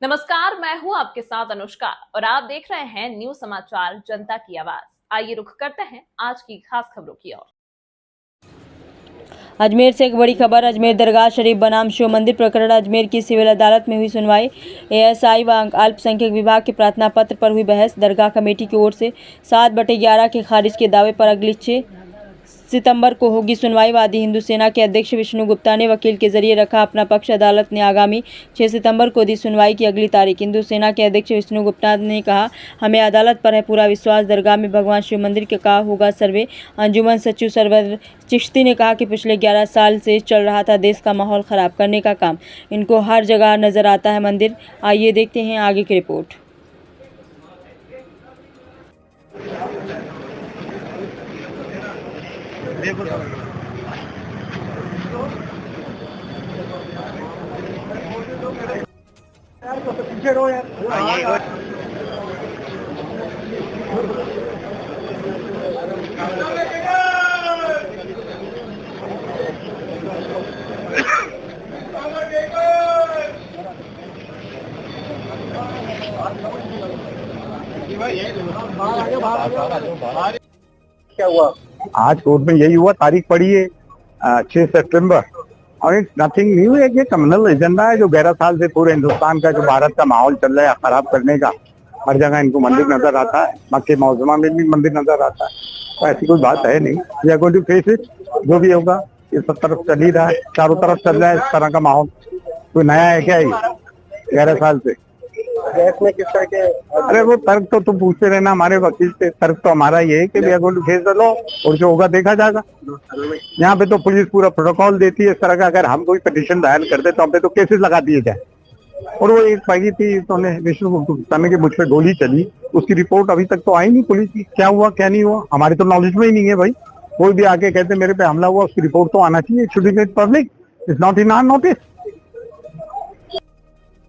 नमस्कार, मैं हूं आपके साथ अनुष्का और आप देख रहे हैं न्यूज समाचार जनता की आवाज। आइए रुख करते हैं आज की खास खबरों की ओर। अजमेर से एक बड़ी खबर। अजमेर दरगाह शरीफ बनाम शिव मंदिर प्रकरण। अजमेर की सिविल अदालत में हुई सुनवाई। एएसआई व अल्पसंख्यक विभाग के प्रार्थना पत्र पर हुई बहस। दरगाह कमेटी की ओर से 7/11 के खारिज के दावे पर अगली 6 सितंबर को होगी सुनवाई। वादी हिंदू सेना के अध्यक्ष विष्णु गुप्ता ने वकील के जरिए रखा अपना पक्ष। अदालत ने आगामी 6 सितंबर को दी सुनवाई की अगली तारीख। हिंदू सेना के अध्यक्ष विष्णु गुप्ता ने कहा, हमें अदालत पर है पूरा विश्वास। दरगाह में भगवान शिव मंदिर का होगा सर्वे। अंजुमन सचिव सरवर चिश्ती ने कहा कि पिछले 11 साल से चल रहा था देश का माहौल खराब करने का काम। इनको हर जगह नजर आता है मंदिर। आइए देखते हैं आगे की रिपोर्ट। क्या हुआ आज कोर्ट में? यही हुआ, तारीख पड़ी है 6 सितंबर और इट्स नथिंग न्यू। है ये कम्युनल एजेंडा है जो 11 साल से पूरे हिंदुस्तान का, जो भारत का माहौल चल रहा है खराब करने का। हर जगह इनको मंदिर नजर आता है, मक्के मौजमा में भी मंदिर नजर आता है। तो ऐसी कोई बात है नहीं। We are going to face it. जो भी होगा ये सब तरफ चल ही रहा है, चारों तरफ चल रहा है इस तरह का माहौल। कोई नया है क्या ये 11 साल से? में किस तरह के? अरे वो तर्क तो तुम पूछते रहना हमारे वकील से। तर्क तो हमारा ये है कि we are going to face the law और जो होगा देखा जाएगा। यहाँ पे तो पुलिस पूरा प्रोटोकॉल देती है इस तरह का। अगर हम कोई पिटीशन दायर करते तो हम पे तो केसेस लगा दिए जाए। और वो एक पाई थी तो विष्णु गुप्ता ने कि मुझ पे गोली चली, उसकी रिपोर्ट अभी तक तो आई नहीं पुलिस की। क्या हुआ क्या नहीं हुआ हमारे तो नॉलेज में ही नहीं है भाई। कोई भी आके कहते मेरे पे हमला हुआ, उसकी रिपोर्ट तो आना चाहिए। Should be made public, it's not in our notice.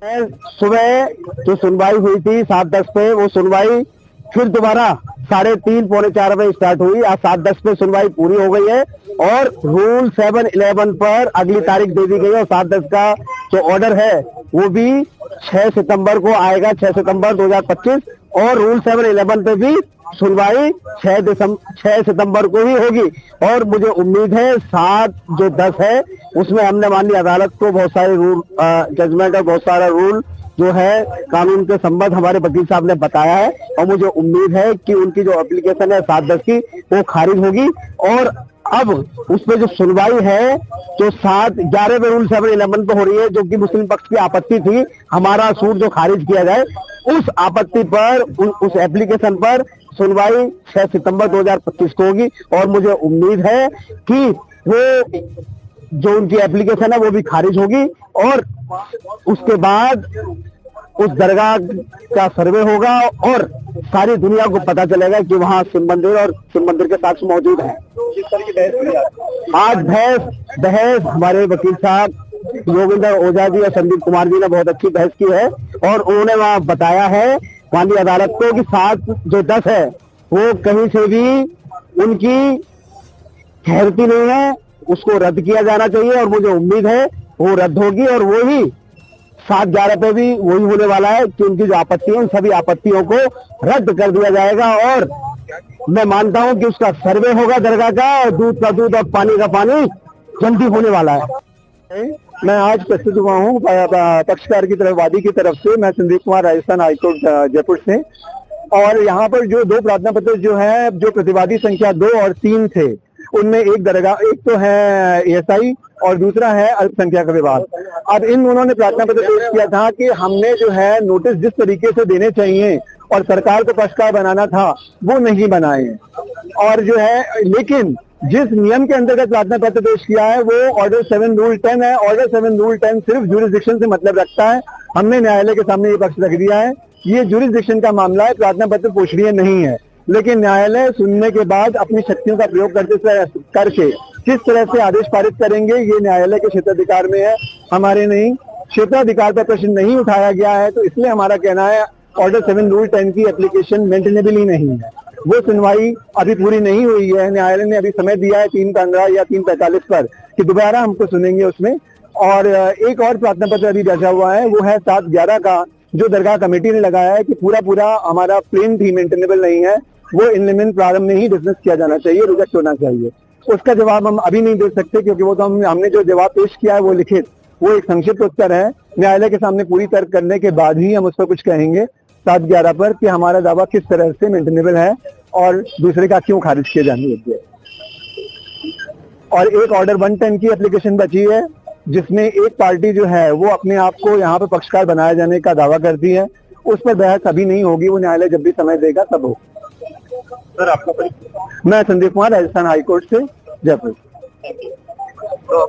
सुबह जो सुनवाई हुई थी 7:10 पे, वो सुनवाई फिर दोबारा 3:30 पौने 4 बजे स्टार्ट हुई। आज 7:10 पे सुनवाई पूरी हो गई है और रूल 711 पर अगली तारीख दे दी गई है। और 7:10 का जो ऑर्डर है वो भी 6 सितंबर को आएगा, 6 सितंबर 2025। और रूल 711 पे भी सुनवाई 6 सितंबर को ही होगी। और मुझे उम्मीद है 7-10 है उसमें हमने माननीय अदालत को बहुत सारे रूल जजमेंट और बहुत सारा रूल जो है कानून के संबंध हमारे वकील साहब ने बताया है। और मुझे उम्मीद है कि उनकी जो एप्लीकेशन है 7-10 की वो खारिज होगी। और अब उसमें जो सुनवाई है जो 7-11 में रूल 711 पे हो रही है, जो कि मुस्लिम पक्ष की आपत्ति थी हमारा सूट जो खारिज किया जाए, उस आपत्ति पर उस एप्लीकेशन पर सुनवाई 6 सितंबर 2025 को होगी। और मुझे उम्मीद है कि वो जो उनकी एप्लीकेशन है वो भी खारिज होगी। और उसके बाद उस दरगाह का सर्वे होगा और सारी दुनिया को पता चलेगा कि वहाँ शिव मंदिर और शिव मंदिर के साक्ष्य मौजूद हैं। आज बहस हमारे वकील साहब योगेंद्र ओझा जी और संदीप कुमार जी ने बहुत अच्छी बहस की है। और उन्होंने वहाँ बताया है माननीय अदालत को कि 7-10 है वो कहीं से भी उनकी ठहरती नहीं है, उसको रद्द किया जाना चाहिए। और मुझे उम्मीद है वो रद्द होगी और वो ही 7-11 पे भी वही होने वाला है कि उनकी जो आपत्ति है उन सभी आपत्तियों को रद्द कर दिया जाएगा। और मैं मानता हूं कि उसका सर्वे होगा दरगाह का, और दूध का दूध और पानी का पानी जल्दी होने वाला है। मैं आज प्रस्तुत हुआ हूँ पक्षकार की तरफ, वादी की तरफ से। मैं संदीप कुमार, राजस्थान हाईकोर्ट जयपुर से। और यहाँ पर जो 2 प्रार्थना पत्र जो है, जो प्रतिवादी संख्या 2 और 3 थे, उनमें एक तो है एएसआई और दूसरा है अल्पसंख्यक विभाग। अब इन दोनों ने प्रार्थना पत्र पेश किया था कि हमने जो है नोटिस जिस तरीके से देने चाहिए और सरकार को पक्षकार बनाना था वो नहीं बनाए। और जो है लेकिन जिस नियम के अंतर्गत प्रार्थना पत्र पेश किया है वो ऑर्डर 7 रूल 10 है। ऑर्डर 7 रूल 10 सिर्फ ज्यूरिसडिक्शन से मतलब रखता है। हमने न्यायालय के सामने ये पक्ष रख दिया है, ये ज्यूरिसडिक्शन का मामला है, प्रार्थना पत्र पोषणीय नहीं है। लेकिन न्यायालय सुनने के बाद अपनी शक्तियों का प्रयोग करके किस तरह से आदेश पारित करेंगे ये न्यायालय के क्षेत्राधिकार में है, हमारे नहीं। क्षेत्राधिकार पर प्रश्न नहीं उठाया गया है, तो इसलिए हमारा कहना है ऑर्डर 7 रूल 10 की एप्लीकेशन मेंटेनेबल ही नहीं है। वो सुनवाई अभी पूरी नहीं हुई है। न्यायालय ने अभी समय दिया है 3:15 या 3:45 पर कि दोबारा हमको सुनेंगे उसमें। और एक और प्रार्थना पत्र अभी बचा हुआ है, वो है 7/11 का, जो दरगाह कमेटी ने लगाया है कि पूरा हमारा प्लेन थी, मेंटेनेबल नहीं है, वो इन लिमिट प्रारंभ में ही डिसमिस किया जाना चाहिए, रिजेक्ट होना चाहिए। उसका जवाब हम अभी नहीं दे सकते, क्योंकि वो तो हमने जो जवाब पेश किया है वो लिखित, वो एक संक्षिप्त उत्तर है। न्यायालय के सामने पूरी तर्क करने के बाद ही हम उस पर कुछ कहेंगे 7/11 पर कि हमारा दावा किस तरह से मेंटेनेबल है और दूसरे का क्यों खारिज किया जाने लग गया। और एक ऑर्डर 110 की एप्लीकेशन बची है, जिसमें एक पार्टी जो है वो अपने आप को यहाँ पे पक्षकार बनाए जाने का दावा करती है। उस पर बहस अभी नहीं होगी, वो न्यायालय जब भी समय देगा तब हो। सर आपका परिचय? मैं संदीप कुमार, राजस्थान हाईकोर्ट से, जयपुर। तो